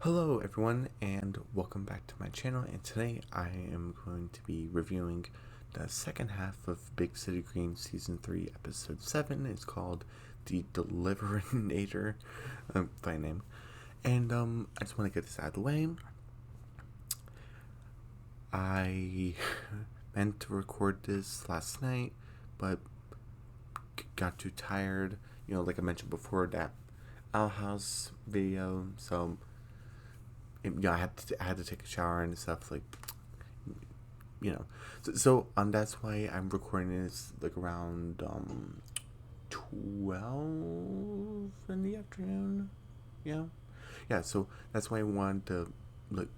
Hello everyone and welcome back to my channel, and today I am going to be reviewing the second half of Big City Green Season 3 Episode 7. It's called the Delivernator, by name. And I just want to get this out of the way. I meant to record this last night, but got too tired, like I mentioned before, that Owl House video, so I had to take a shower and stuff, like, so that's why I'm recording this like around 12 in the afternoon. Yeah, so that's why I wanted to, like,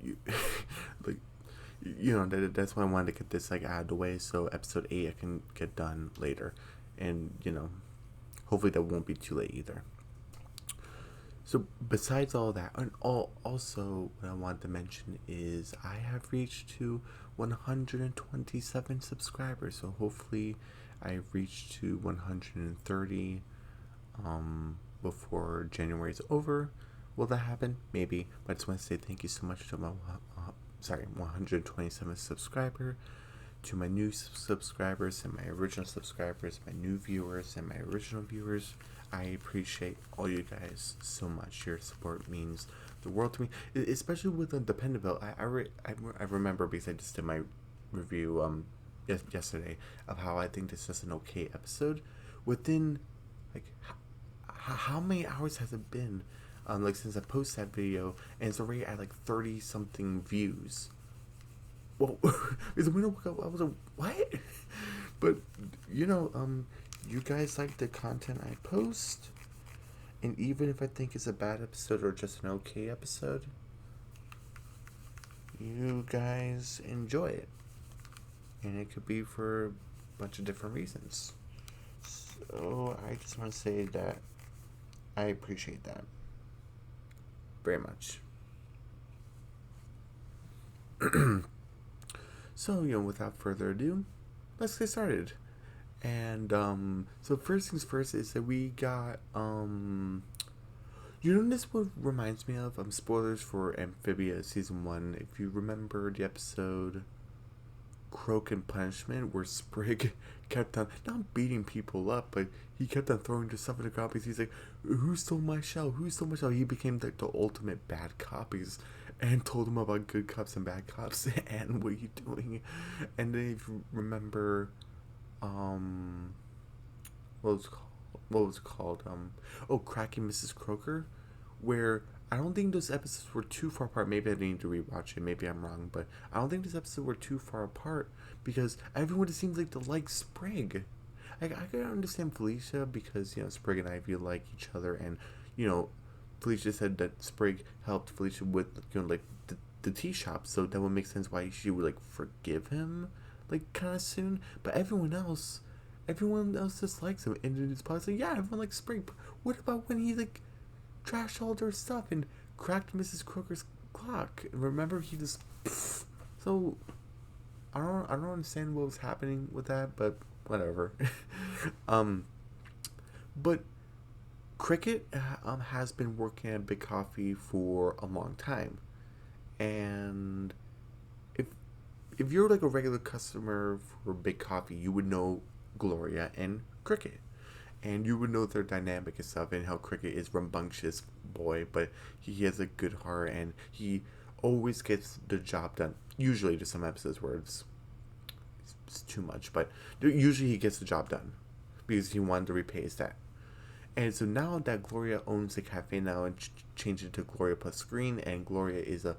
you, like, that's why I wanted to get this like out of the way, so episode 8 I can get done later, and hopefully that won't be too late either. So besides all that, and also what I wanted to mention is I have reached to 127 subscribers. So hopefully I reach to 130 before January is over. Will that happen? Maybe. But I just want to say thank you so much to my 127 subscriber, to my new subscribers and my original subscribers, my new viewers and my original viewers. I appreciate all you guys so much. Your support means the world to me, especially with the Dependable. I remember, because I just did my review yesterday of how I think this is an okay episode. Within, like, how many hours has it been, like, since I posted that video, and it's already at like 30 something views. Well, is the window? I was like, what? But you guys like the content I post, and even if I think it's a bad episode or just an okay episode, you guys enjoy it, and it could be for a bunch of different reasons. So I just want to say that I appreciate that very much. So, without further ado, let's get started. And so first things first is that we got this what reminds me of, spoilers for Amphibia Season 1. If you remember the episode Croak and Punishment, where Sprig kept on not beating people up, but he kept on throwing the stuff in the copies. He's like, who stole my shell? Who stole my shell? He became like the ultimate bad copies, and told him about good cops and bad cops and what are you doing. And then if you remember, what was it called? Cracking Mrs. Croker, where I don't think those episodes were too far apart. Maybe I need to rewatch it. Maybe I'm wrong, but I don't think those episodes were too far apart, because everyone seems like to like Sprig. I can understand Felicia, because Sprig and Ivy like each other, and Felicia said that Sprig helped Felicia with like the tea shop, so that would make sense why she would like forgive him like kind of soon. But everyone else just likes him, and it's probably like, yeah, everyone likes Sprig. But what about when he like trashed all their stuff and cracked Mrs. Crooker's clock? Remember, he just so I don't understand what was happening with that, but whatever. But Cricket has been working at Big Coffee for a long time, and if you're like a regular customer for Big Coffee, you would know Gloria and Cricket, and you would know their dynamic and stuff, and how Cricket is rambunctious boy, but he has a good heart, and he always gets the job done. Usually, there's some episodes where it's too much, but usually he gets the job done because he wanted to repay his debt. And so now that Gloria owns the cafe now and changed it to Gloria Plus Green, and Gloria is a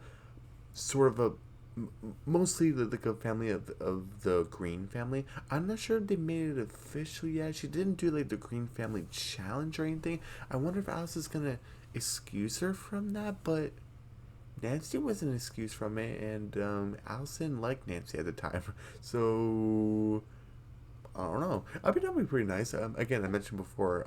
sort of a mostly like a family of the Green family. I'm not sure if they made it official yet. She didn't do like the Green Family Challenge or anything. I wonder if Alice is gonna excuse her from that, but Nancy wasn't excused from it, and Alice didn't like Nancy at the time, so I don't know. I mean, that would be pretty nice. Again, I mentioned before,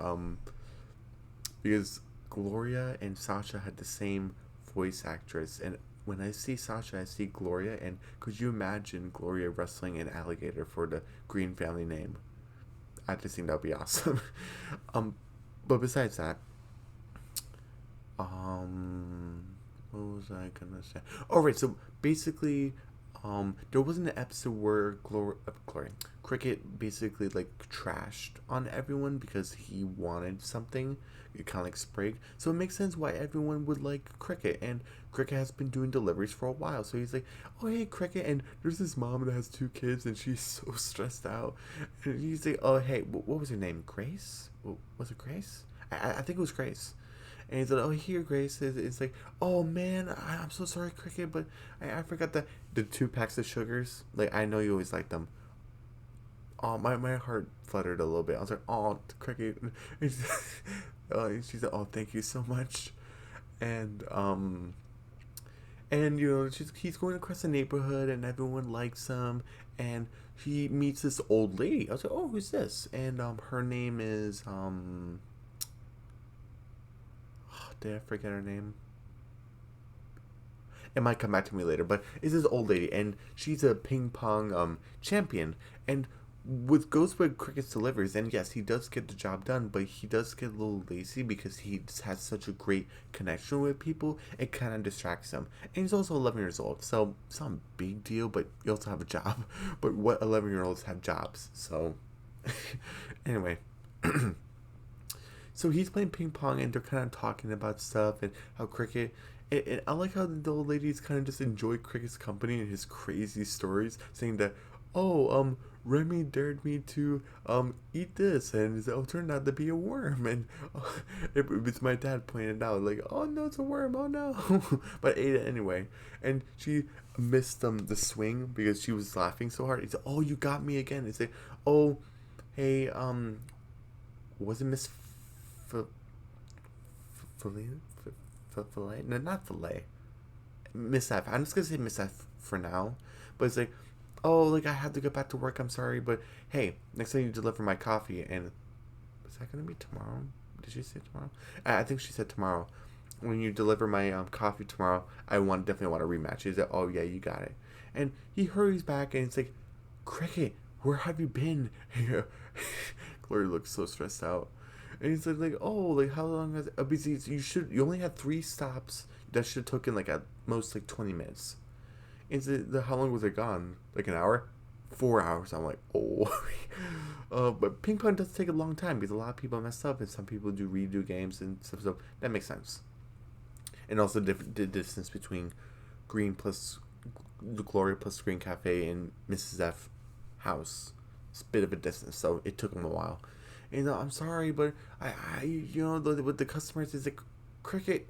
because Gloria and Sasha had the same voice actress, and when I see Sasha, I see Gloria, and could you imagine Gloria wrestling an alligator for the Green family name? I just think that would be awesome. But besides that, was I gonna say? Oh, right. So basically, there wasn't an episode where Glory Cricket basically like trashed on everyone because he wanted something, kind of like Sprig. So it makes sense why everyone would like Cricket, and Cricket has been doing deliveries for a while. So he's like, "Oh hey, Cricket," and there's this mom that has two kids, and she's so stressed out. And he's like, "Oh hey, what was her name? Grace? Was it Grace? I think it was Grace." And he's like, "Oh, here, Grace." It's like, "Oh man, I'm so sorry, Cricket, but I forgot the 2 packs of sugars. Like, I know you always like them." Oh, my heart fluttered a little bit. I was like, "Oh, Cricket." And she's like, "Oh, thank you so much." And he's going across the neighborhood, and everyone likes him. And he meets this old lady. I was like, "Oh, who's this?" And her name is did I forget her name? It might come back to me later, but it's this old lady, and she's a ping pong champion. And with Ghostbed Cricket's deliveries, and yes, he does get the job done, but he does get a little lazy because he has such a great connection with people. It kind of distracts him, and he's also 11 years old, so it's not a big deal. But you also have a job. But what 11-year-olds have jobs? So anyway. So he's playing ping pong, and they're kind of talking about stuff and how Cricket. And I like how the old ladies kind of just enjoy Cricket's company and his crazy stories, saying that, "Oh, Remy dared me to eat this, and it turned out to be a worm." And it was my dad pointed out, like, "Oh no, it's a worm! Oh no!" But I ate it anyway. And she missed the swing because she was laughing so hard. It's like, "Oh, you got me again." It's like, "Oh, hey, was it Miss F- Filet? Filet? No, not Filet. Miss F. I'm just gonna say Miss F for now. But it's like, "Oh, like I have to get back to work. I'm sorry, but hey, next time you deliver my coffee." And is that gonna be tomorrow? Did she say tomorrow? I think she said tomorrow. "When you deliver my coffee tomorrow, I definitely want a rematch." He's like, "Oh yeah, you got it." And he hurries back, and it's like, "Cricket, where have you been?" Glory looks so stressed out. And he's like, "Oh, like how long has it?" Because you only had 3 stops. That should have taken like at most like 20 minutes. And how long was it gone? Like an hour, 4 hours. I'm like, "Oh." But ping pong does take a long time because a lot of people mess up and some people do redo games and stuff. So that makes sense. And also the distance between Green plus the Gloria plus Green Cafe and Mrs. F house. It's a bit of a distance, so it took him a while. And I'm sorry, but with the customers, is like, "Cricket,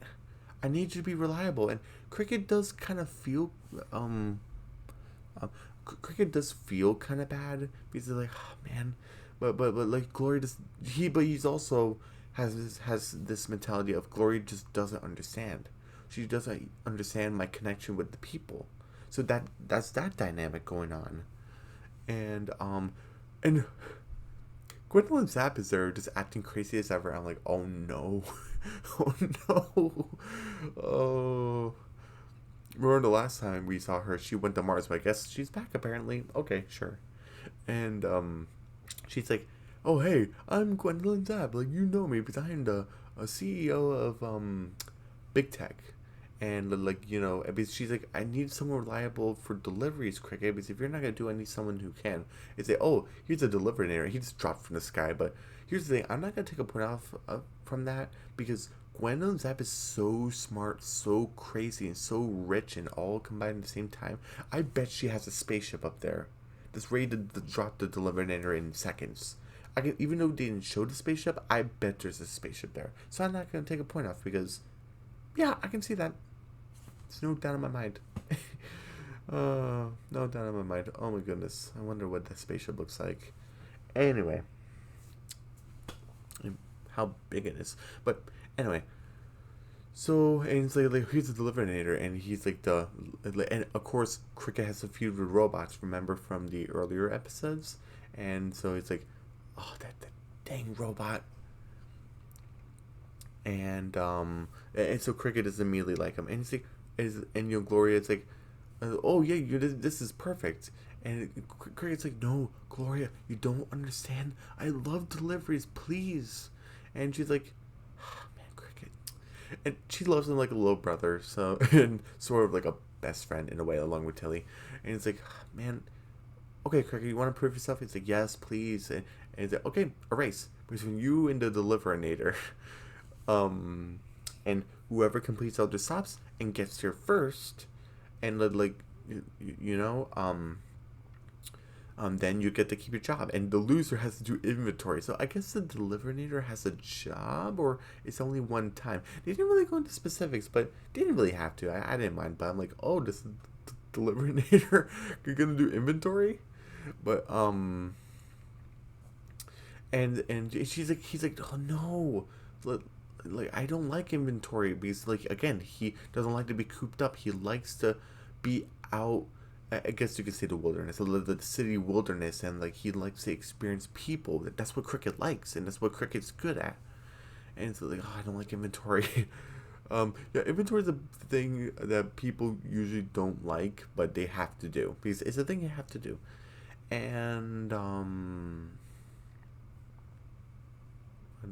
I need you to be reliable." And Cricket does kind of feel, um, Cricket does feel kind of bad because they're like, "Oh man," but like Glory does but he's also has this mentality of Glory just doesn't understand. She doesn't understand my connection with the people. So that's that dynamic going on. And Gwendolyn Zapp is there just acting crazy as ever. I'm like, "Oh no." Oh no. Oh. Remember the last time we saw her, she went to Mars, but I guess she's back apparently. Okay, sure. And she's like, "Oh hey, I'm Gwendolyn Zapp. Like, you know me because I am the CEO of Big Tech." And like, because she's like, "I need someone reliable for deliveries, Cricket. Because if you're not gonna do, I need someone who can." It's like, "Oh, here's a Delivernator. He just dropped from the sky." But here's the thing: I'm not gonna take a point off from that because Gwendolyn Zapp is so smart, so crazy, and so rich, and all combined at the same time. I bet she has a spaceship up there that's ready to drop the Delivernator in seconds. Even though they didn't show the spaceship, I bet there's a spaceship there. So I'm not gonna take a point off because, yeah, I can see that. There's no doubt in my mind. No doubt in my mind. Oh my goodness. I wonder what the spaceship looks like. Anyway, how big it is. But anyway, so, and it's like he's the Delivernator, and he's like and of course, Cricket has a feud with robots, remember from the earlier episodes? And so it's like, "Oh, that dang robot." And so Cricket doesn't immediately like him. And he's like, Gloria, it's like, "Oh yeah, this is perfect." And Cricket's like, "No, Gloria, you don't understand. I love deliveries, please." And she's like, "Oh, man, Cricket." And she loves him like a little brother, so and sort of like a best friend in a way, along with Tilly. And it's like, man, okay, Cricket, you want to prove yourself? He's like, yes, please. And he's like, okay, a race between you and the Delivernator. um, and whoever completes all the stops and gets here first, and like, you know, then you get to keep your job, and the loser has to do inventory. So I guess the Delivernator has a job, or it's only one time. They didn't really go into specifics, but they didn't really have to. I didn't mind, but I'm like, oh, this Delivernator, you're gonna do inventory, but and she's like, he's like, oh no, like I don't like inventory because like again he doesn't like to be cooped up. He likes to be out. I guess you could say the wilderness, the city wilderness, and like he likes to experience people. That's what Cricket likes, and that's what Cricket's good at. And so like, oh, I don't like inventory. Yeah, inventory is a thing that people usually don't like, but they have to do because it's a thing you have to do. And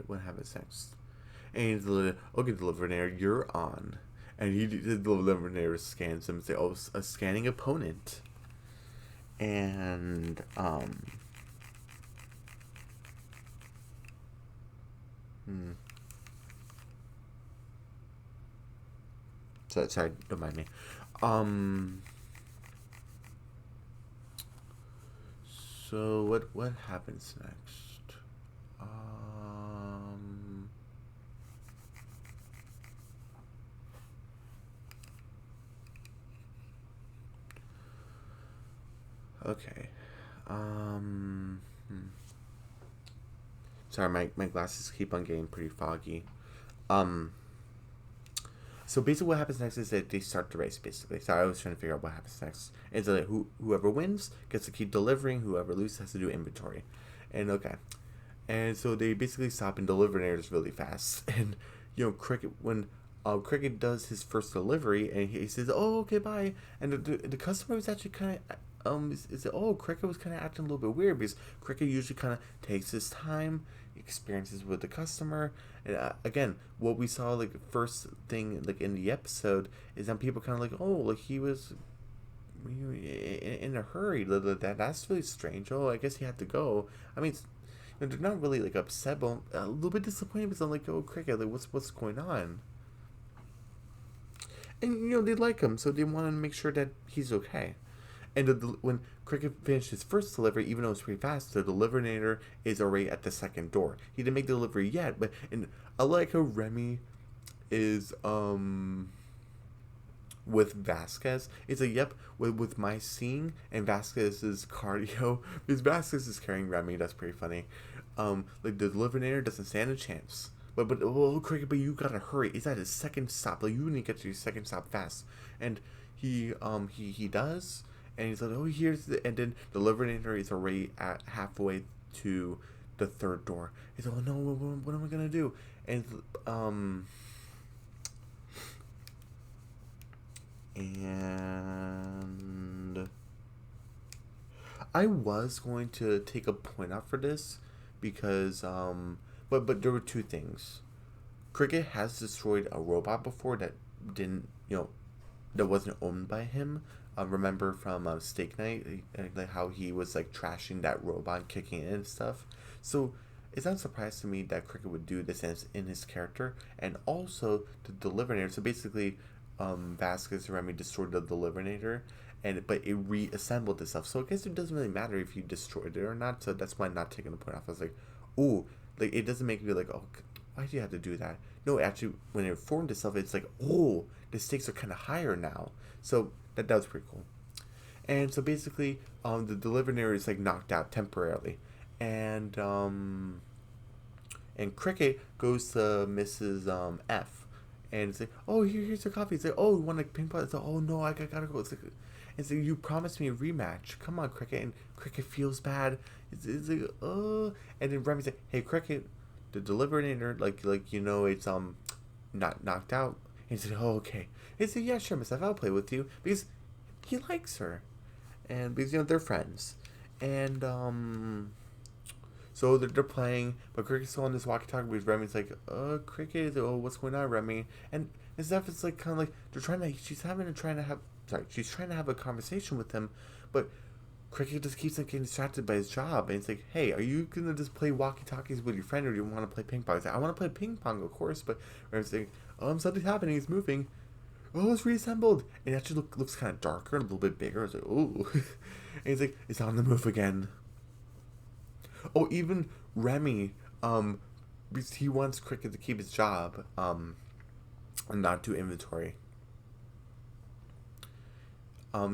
what happens next? And he's like, okay, Delivernator, you're on. And the Delivernator scans him and say, oh, a scanning opponent. And hmm. Sorry, don't mind me. Um, so what happens next? Um, okay. Hmm. Sorry, my glasses keep on getting pretty foggy. Um, so basically, what happens next is that they start the race. Basically, so I was trying to figure out what happens next. And so that whoever wins gets to keep delivering. Whoever loses has to do inventory. And okay, and so they basically stop and deliver narratives really fast. And Cricket when Cricket does his first delivery and he says, "Oh, okay, bye." And the customer was actually kind of oh, Cricket was kind of acting a little bit weird because Cricket usually kind of takes his time, experiences with the customer. And again, what we saw like first thing like in the episode is that people kind of like, oh, like he was in a hurry. That's really strange. Oh, I guess he had to go. I mean, they're not really like upset, but a little bit disappointed because I'm like, oh, Cricket, like what's going on? And they like him, so they want to make sure that he's okay. And when Cricket finished his first delivery, even though it was pretty fast, the Delivernator is already at the second door. He didn't make the delivery yet, but and I like how Remy is with Vasquez. It's a yep with my seeing and Vasquez's cardio because Vasquez is carrying Remy. That's pretty funny. Like the Delivernator doesn't stand a chance. But oh, Cricket, but you gotta hurry. It's at his second stop. Like you need to get to your second stop fast. And he does. And he's like, oh, here's the, and then the Delivernator is already at halfway to the third door. He's like, oh no, what am I gonna do? And and I was going to take a point out for this because but there were two things. Cricket has destroyed a robot before that didn't that wasn't owned by him. Remember from Steak Night, like how he was like trashing that robot, kicking it and stuff. So it's not a surprise to me that Cricket would do this in his character, and also the Delivernator. So basically, Vasquez and Remy destroyed the Delivernator, and but it reassembled itself. So I guess it doesn't really matter if you destroyed it or not. So that's why I'm not taking the point off. I was like, oh, like it doesn't make me like, oh, why do you have to do that? No, actually, when it formed itself, it's like, oh, the stakes are kind of higher now. So that was pretty cool. And so basically, the Delivernator is like knocked out temporarily, and Cricket goes to Mrs. F, and it's like, oh, here's your coffee. It's like, oh, you want like ping pong? It's like, oh no, I gotta go. It's like you promised me a rematch. Come on, Cricket. And Cricket feels bad. It's like, oh, and then Remy's like, hey, Cricket, the Delivernator, like it's not knocked out. And he said, oh, okay. He said, yeah, sure, Miss F, I'll play with you because he likes her, and because they're friends, and So they're playing, but Cricket's still on this walkie-talkie with Remy's like, Cricket, oh, what's going on, Remy? And Zeph is like, kind of like, she's trying to have a conversation with him, but Cricket just keeps like getting distracted by his job, and it's like, hey, are you gonna just play walkie-talkies with your friend, or do you want to play ping pong? He's like, I want to play ping pong, of course, but Remy's like, something's happening, it's moving. Oh, it's reassembled. And it actually looks kind of darker and a little bit bigger. It's like, ooh. And he's like, it's on the move again. Oh, even Remy, because he wants Cricket to keep his job, and not do inventory.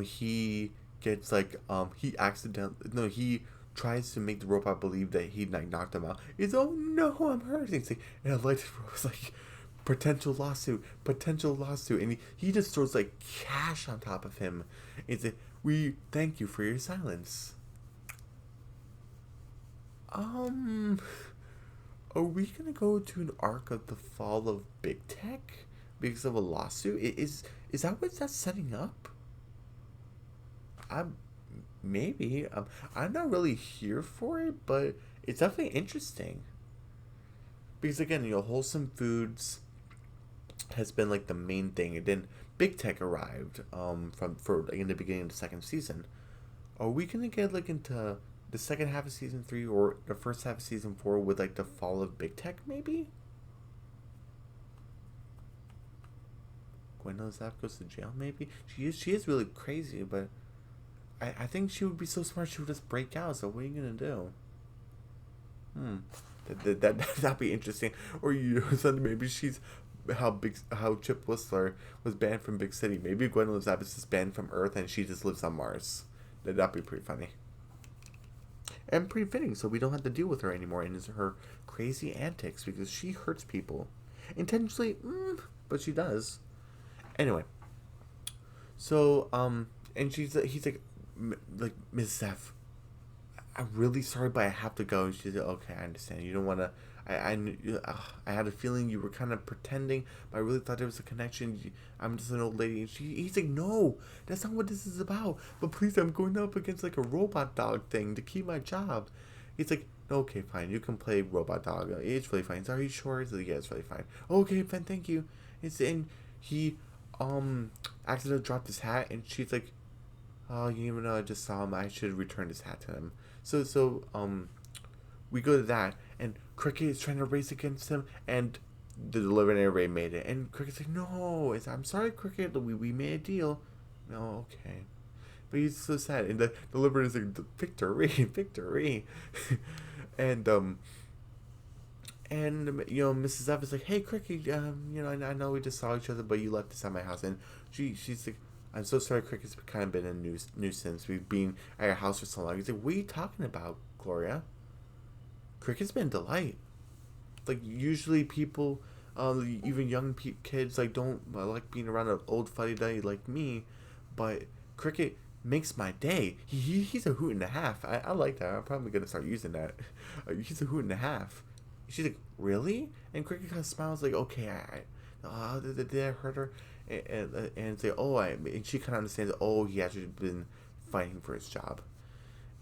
He gets like, he accidentally, no, he tries to make the robot believe that he like knocked him out. He's, oh no, I'm hurt. It's like, and I liked it. Was like, potential lawsuit, and he just throws like cash on top of him. It's like, we thank you for your silence. Um, are we gonna go to an arc of the fall of big tech because of a lawsuit? Is that what that's setting up? I'm maybe. I'm not really here for it, but it's definitely interesting because again, wholesome foods has been like the main thing, and then big tech arrived from for like, in the beginning of the second season. Are we gonna get like into the second half of season 3 or the first half of season 4 with like the fall of big tech maybe? Gwendolyn Zap goes to jail maybe. She is really crazy, but I think she would be so smart she would just break out. So what are you gonna do? That'd be interesting. Or maybe she's how Chip Whistler was banned from Big City. Maybe Gwendolyn Zap is just banned from Earth and she just lives on Mars. That'd be pretty funny. And pretty fitting, so we don't have to deal with her anymore and it's her crazy antics because she hurts people. Intentionally, but she does. Anyway. So, and he's like, Miss Zeph, I'm really sorry, but I have to go. And she's like, okay, I understand. You don't want to. I had a feeling you were kind of pretending, but I really thought there was a connection. I'm just an old lady. And he's like, no, that's not what this is about. But please, I'm going up against like a robot dog thing to keep my job. He's like, okay, fine. You can play robot dog. It's really fine. Are you sure? He's like, yeah, it's really fine. Okay, fine, thank you. And he accidentally dropped his hat, and she's like, oh, you even know I just saw him. I should return his hat to him. So we go to that, and Cricket is trying to race against him, and the Delivernator Ray made it. And Cricket's like, no, I'm sorry, Cricket, we made a deal. No, okay. But he's so sad, and the Deliverator's like, victory, victory. and, Mrs. F is like, hey, Cricket, I know we just saw each other, but you left this at my house. And she's like, I'm so sorry, Cricket's kind of been a nuisance. We've been at your house for so long. He's like, what are you talking about, Gloria? Cricket's been a delight. Like, usually people, even young kids, like, don't like being around an old fuddy-duddy like me. But Cricket makes my day. He's a hoot and a half. I like that. I'm probably going to start using that. He's a hoot and a half. She's like, really? And Cricket kind of smiles like, okay, did I hurt her? And say, and she kind of understands, he actually been fighting for his job.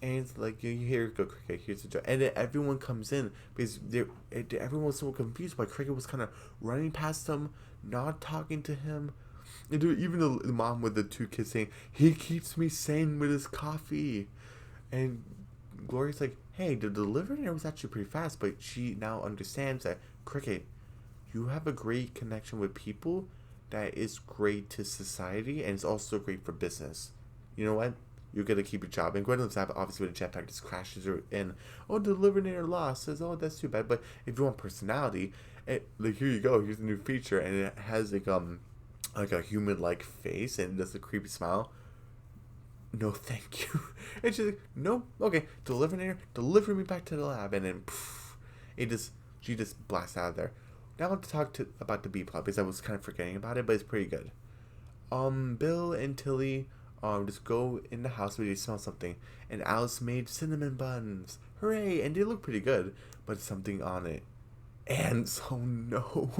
And it's like, here go, Cricket, here's the job. And then everyone comes in because everyone was so confused why Cricket was kind of running past them, not talking to him. And even the mom with the 2 kids saying, he keeps me sane with his coffee. And Gloria's like, hey, the delivery was actually pretty fast, but she now understands that, Cricket, you have a great connection with people that is great to society, and it's also great for business. You know what? You're going to keep your job. And Gwendolyn Zap, obviously, with a jetpack, just crashes her in. Oh, the Delivernator lost. Says, that's too bad. But if you want personality, here you go. Here's a new feature. And it has, like a human-like face, and it does a creepy smile. No, thank you. And she's like, no, okay. Delivernator, deliver me back to the lab. And then, she just blasts out of there. Now I want to talk about the B plot because I was kind of forgetting about it, but it's pretty good. Bill and Tilly just go in the house where they smell something, and Alice made cinnamon buns. Hooray! And they look pretty good, but something on it. Ants, oh no.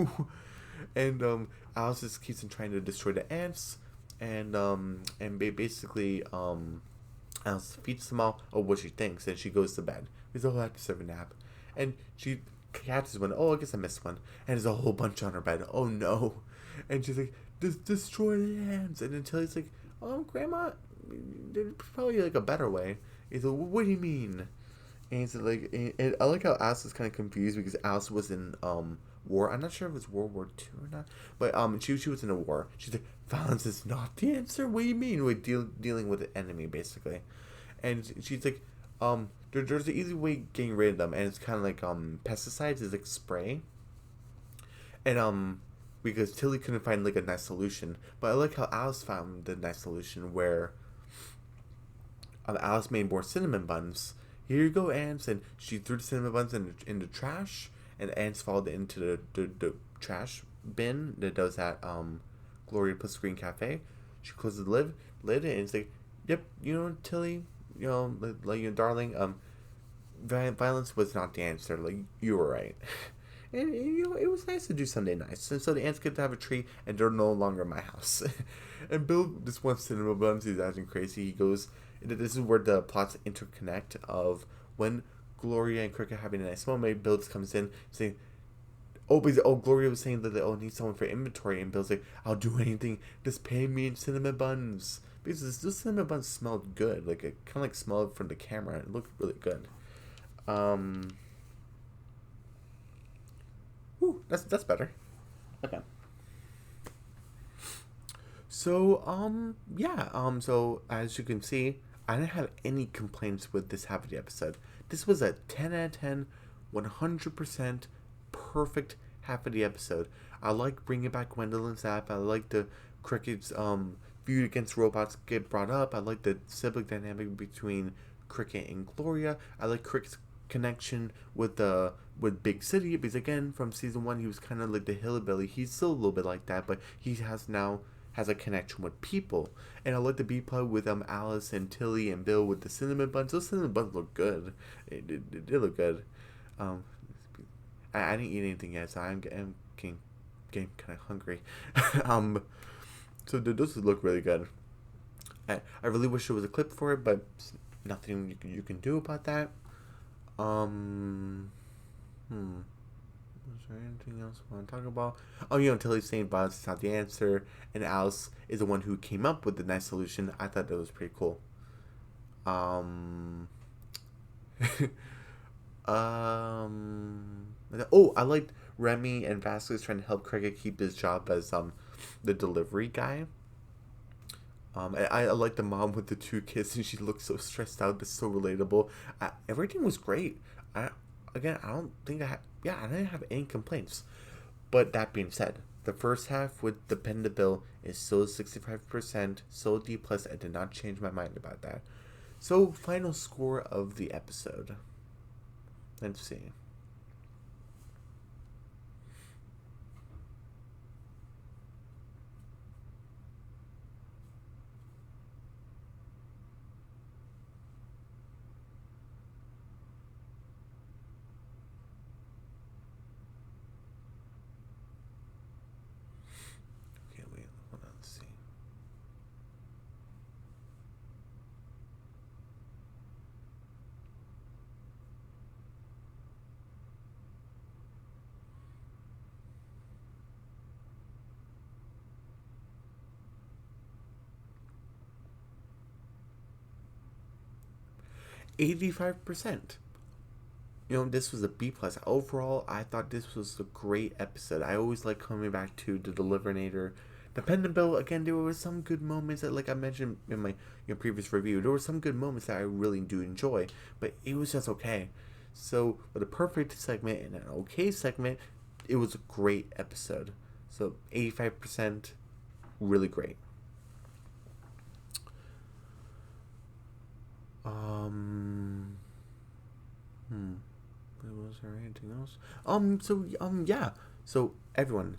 And Alice just keeps on trying to destroy the ants, and basically Alice feeds them all. Oh, what she thinks, and she goes to bed. Because oh, I have to serve a nap, and she catches one. Oh, I guess I missed one, and there's a whole bunch on her bed. Oh no, and she's like, destroy the ants, and until he's like, oh, Grandma, there's probably like a better way. He's like, what do you mean? And he's like, and I like how Alice is kind of confused because Alice was in war. I'm not sure if it was World War II or not, but she was in a war. She's like, violence is not the answer. What do you mean? We're dealing with an enemy basically, and she's like, there's an easy way getting rid of them, and it's kind of like pesticides is like spray, and because Tilly couldn't find like a nice solution, but I like how Alice found the nice solution where Alice made more cinnamon buns. Here you go, ants, and she threw the cinnamon buns in the trash, and ants followed into the trash bin that does at Gloria Plus Green Cafe. She closes the lid, and it's like, yep, Tilly, darling, violence was not the answer. Like, you were right. And it was nice to do Sunday nice. And so the ants get to have a treat, and they're no longer in my house. And Bill just wants cinnamon buns. He's acting crazy. He goes. This is where the plots interconnect. Of when Gloria and Cricket having a nice moment, Bill just comes in saying, Gloria was saying that they need someone for inventory, and Bill's like, I'll do anything. Just pay me in cinnamon buns. Because those cinnamon buns smelled good. Like, it kind of like smelled from the camera. It looked really good. That's better. Okay. So, yeah, so as you can see, I didn't have any complaints with this half of the episode. This was a 10 out of 10, 100% perfect half of the episode. I like bringing back Gwendolyn's app. I like the Cricket's, feud against robots get brought up. I like the sibling dynamic between Cricket and Gloria. I like Cricket's connection with Big City, because again, from season 1 he was kind of like the hillbilly. He's still a little bit like that, but he has a connection with people. And I like the B plot with Alice and Tilly and Bill with the cinnamon buns. Those cinnamon buns look good. It look good. um I didn't eat anything yet, so I'm getting kind of hungry. um so those look really good. I really wish there was a clip for it, but nothing you can do about that. Um, Is there anything else I want to talk about? Oh, Tilly's saying violence is not the answer, and Alice is the one who came up with the nice solution. I thought that was pretty cool. Um, I liked Remy and Vasquez trying to help Cricket keep his job as the delivery guy. I like the mom with the 2 kids, and she looks so stressed out. That's so relatable. Everything was great. I I don't think I didn't have any complaints. But that being said, the first half with Dependable is so 65%, so D plus. I did not change my mind about that. So final score of the episode. Let's see. Okay, wait, hold on, let's see. 85%. This was a B plus. Overall, I thought this was a great episode. I always like coming back to the Delivernator. Dependable, again, there were some good moments that, like I mentioned in my previous review, there were some good moments that I really do enjoy, but it was just okay. So, with a perfect segment and an okay segment, it was a great episode. So, 85%, really great. Um, hmm. Was there anything else? Yeah. So everyone,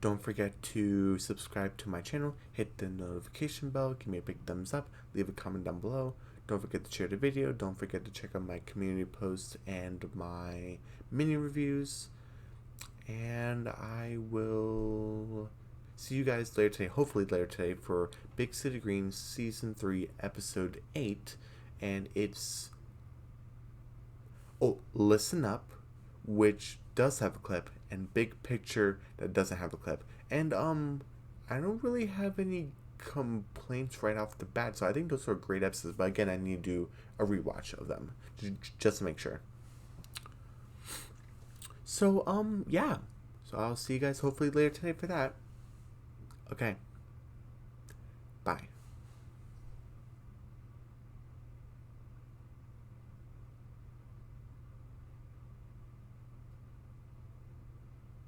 don't forget to subscribe to my channel, hit the notification bell, give me a big thumbs up, leave a comment down below. Don't forget to share the video. Don't forget to check out my community posts and my mini reviews. And I will see you guys later today, hopefully later today, for Big City Greens Season 3, Episode 8. and it's Listen Up, which does have a clip, and Big Picture that doesn't have a clip. And I don't really have any complaints right off the bat, so I think those are great episodes. But again, I need to do a rewatch of them just to make sure. So yeah. So I'll see you guys hopefully later today for that. Okay.